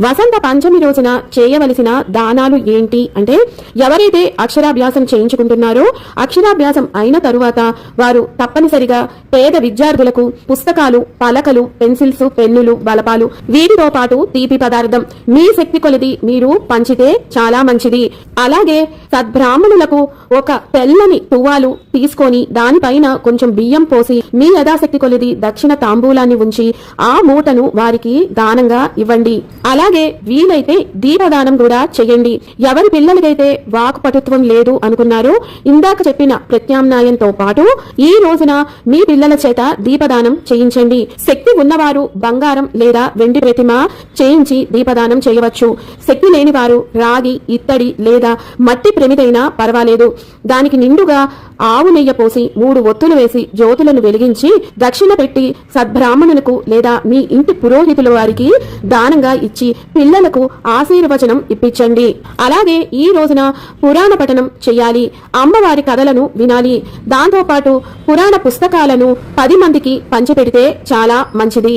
వసంత పంచమి రోజున చేయవలసిన దానాలు ఏంటి అంటే, ఎవరైతే అక్షరాభ్యాసం చేయించుకుంటున్నారో అక్షరాభ్యాసం అయిన తరువాత వారు తప్పనిసరిగా పేద విద్యార్థులకు పుస్తకాలు, పలకలు, పెన్సిల్స్, పెన్నులు, బలపాలు వీటితో పాటు తీపి పదార్థం మీ శక్తి కొలది మీరు పంచితే చాలా మంచిది. అలాగే సద్బ్రాహ్మణులకు ఒక తెల్లని తువ్వాలు తీసుకొని దానిపైన కొంచెం బియ్యం పోసి మీ యథాశక్తి కొలది దక్షిణ తాంబూలాన్ని ఉంచి ఆ మూటను వారికి దానంగా ఇవ్వండి. అలాగే వీలైతే దీపదానం కూడా చేయండి. ఎవరి పిల్లలకైతే వాక్పటుత్వం లేదు అనుకున్నారో ఇందాక చెప్పిన ప్రత్యామ్నాయంతో పాటు ఈ రోజున మీ పిల్లల చేత దీపదానం చేయించండి. శక్తి ఉన్నవారు బంగారం లేదా వెండి ప్రతిమ చేయించి దీపదానం చేయవచ్చు. శక్తి లేని వారు రాగి, ఇత్తడి లేదా మట్టి ప్రమిదైనా పర్వాలేదు. దానికి నిండుగా ఆవు నెయ్యి పోసి 3 ఒత్తులు వేసి జ్యోతులను వెలిగించి దక్షిణ పెట్టి సద్బ్రాహ్మణులకు లేదా మీ ఇంటి పురోహితుల వారికి దానంగా ఇచ్చి పిల్లలకు ఆశీర్వచనం ఇప్పించండి. అలాగే ఈ రోజున పురాణ పఠనం చేయాలి. అమ్మవారి కథలను వినాలి. దాంతోపాటు పురాణ పుస్తకాలను 10 మందికి పంచిపెడితే చాలా మంచిది.